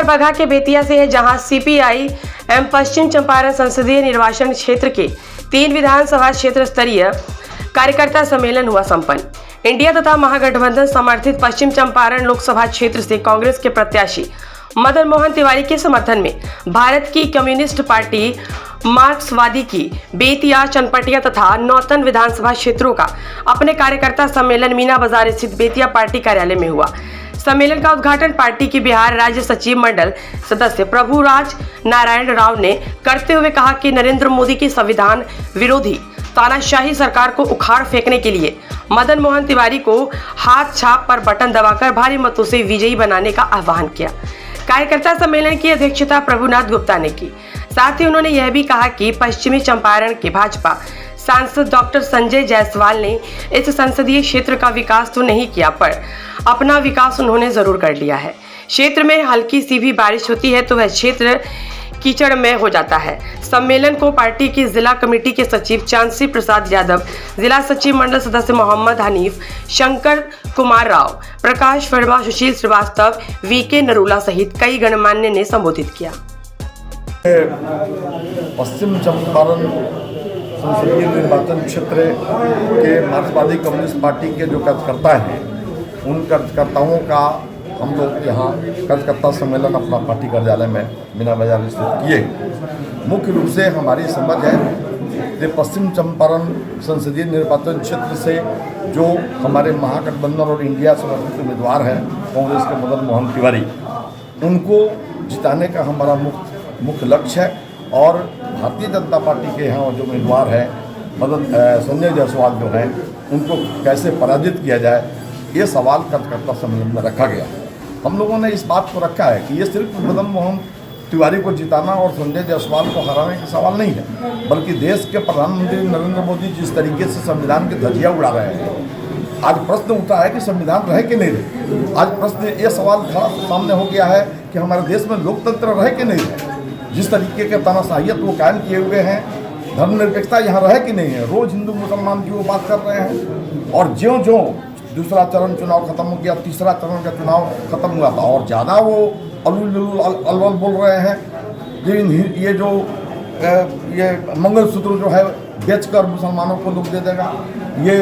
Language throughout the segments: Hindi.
खबर बगहा के बेतिया से है, जहां सीपीआई एम पश्चिम चंपारण संसदीय निर्वाचन क्षेत्र के 3 विधानसभा क्षेत्र स्तरीय कार्यकर्ता सम्मेलन हुआ संपन्न। इंडिया तथा महागठबंधन समर्थित पश्चिम चंपारण लोकसभा क्षेत्र से कांग्रेस के प्रत्याशी मदन मोहन तिवारी के समर्थन में भारत की कम्युनिस्ट पार्टी मार्क्सवादी की बेतिया, चनपटिया तथा नौतन विधानसभा क्षेत्रों का अपने कार्यकर्ता सम्मेलन मीना बाजार स्थित बेतिया पार्टी कार्यालय में हुआ। सम्मेलन का उद्घाटन पार्टी की बिहार राज्य सचिव मंडल सदस्य प्रभुराज नारायण राव ने करते हुए कहा कि नरेंद्र मोदी की संविधान विरोधी तानाशाही सरकार को उखाड़ फेंकने के लिए मदन मोहन तिवारी को हाथ छाप पर बटन दबाकर भारी मतों से विजयी बनाने का आह्वान किया। कार्यकर्ता सम्मेलन की अध्यक्षता प्रभुनाथ गुप्ता ने की। साथ ही उन्होंने यह भी कहा कि पश्चिमी चंपारण के भाजपा सांसद डॉक्टर संजय जायसवाल ने इस संसदीय क्षेत्र का विकास तो नहीं किया, पर अपना विकास उन्होंने जरूर कर लिया है। क्षेत्र में हल्की सी भी बारिश होती है तो वह क्षेत्र कीचड़ में हो जाता है। सम्मेलन को पार्टी की जिला कमेटी के सचिव चांसी प्रसाद यादव, जिला सचिव मंडल सदस्य मोहम्मद हनीफ, शंकर कुमार राव, प्रकाश वर्मा, सुशील श्रीवास्तव, वीके नरूला सहित कई गणमान्य ने संबोधित किया। पश्चिम चंपारण संसदीय निर्वाचन क्षेत्र के मार्क्सवादी कम्युनिस्ट पार्टी के जो कार्यकर्ता हैं, उन कार्यकर्ताओं का हम लोग यहाँ कार्यकर्ता सम्मेलन अपना पार्टी कार्यालय में मीना बाजार स्थित किए। मुख्य रूप से हमारी समझ है कि पश्चिम चंपारण संसदीय निर्वाचन क्षेत्र से जो हमारे महागठबंधन और इंडिया समर्थित उम्मीदवार हैं कांग्रेस के मदन मोहन तिवारी, उनको जिताने का हमारा मुख्य लक्ष्य है। और भारतीय जनता पार्टी के यहाँ जो उम्मीदवार हैं संजय जायसवाल जो हैं, उनको कैसे पराजित किया जाए, ये सवाल कार्यकर्ता सम्मेलन में रखा गया। हम लोगों ने इस बात को रखा है कि ये सिर्फ मदन मोहन तिवारी को जिताना और संजय जायसवाल को हराने का सवाल नहीं है, बल्कि देश के प्रधानमंत्री नरेंद्र मोदी जिस तरीके से संविधान की धज्जियाँ उड़ा रहे हैं, आज प्रश्न उठा है कि संविधान रहे कि नहीं रहे। आज प्रश्न ये सवाल खड़ा सामने हो गया है कि हमारे देश में लोकतंत्र रहे कि नहीं रहे। जिस तरीके के तानाशाहियत वो कायम किए हुए हैं, धर्मनिरपेक्षता यहाँ रहे कि नहीं है। रोज़ हिंदू मुसलमान की वो बात कर रहे हैं, और ज्यों दूसरा चरण चुनाव खत्म हो गया, तीसरा चरण का चुनाव खत्म हुआ था, और ज़्यादा वो अलवल बोल रहे हैं। ये जो ये मंगलसूत्र जो है बेचकर मुसलमानों को लोग दे देगा, ये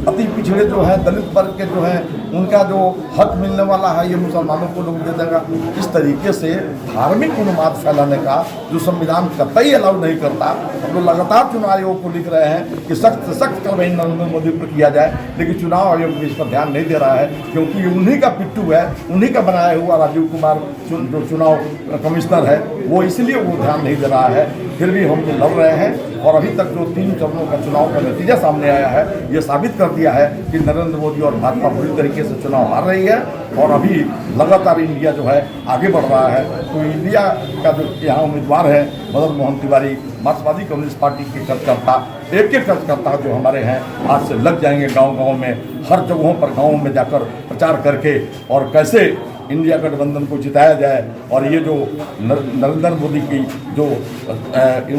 अति पिछड़े जो है दलित वर्ग के जो हैं उनका जो हक मिलने वाला है ये मुसलमानों को लोग दे देगा। इस तरीके से धार्मिक उन्माद फैलाने का जो संविधान कतई अलाउ नहीं करता। हम लोग लगातार चुनाव आयोग को लिख रहे हैं कि सख्त से सख्त कार्रवाई नरेंद्र मोदी पर किया जाए, लेकिन चुनाव आयोग इस पर ध्यान नहीं दे रहा है, क्योंकि ये उन्हीं का पिट्ठू है, उन्हीं का बनाया हुआ राजीव कुमार जो चुनाव कमिश्नर है, वो इसलिए वो ध्यान नहीं दे रहा है। फिर भी हम लड़ रहे हैं, और अभी तक जो 3 चरणों का चुनाव का नतीजा सामने आया है, ये साबित कर दिया है कि नरेंद्र मोदी और भाजपा पूरी तरीके से चुनाव हार रही है, और अभी लगातार इंडिया जो है आगे बढ़ रहा है। तो इंडिया का जो यहाँ उम्मीदवार है मदन मोहन तिवारी, मार्क्सवादी कम्युनिस्ट पार्टी के कार्यकर्ता, एक कार्यकर्ता जो हमारे हैं, आज से लग जाएंगे गाँव में, हर जगहों पर गाँव में जाकर प्रचार करके, और कैसे इंडिया गठबंधन को जिताया जाए, और ये जो नरेंद्र मोदी की जो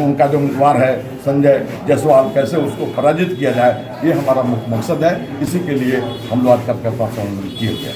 उनका जो उम्मीदवार है संजय जायसवाल, कैसे उसको पराजित किया जाए, ये हमारा मुख्य मकसद है। इसी के लिए हम लोग आज कार्यकर्ता सम्मेलन किए गए।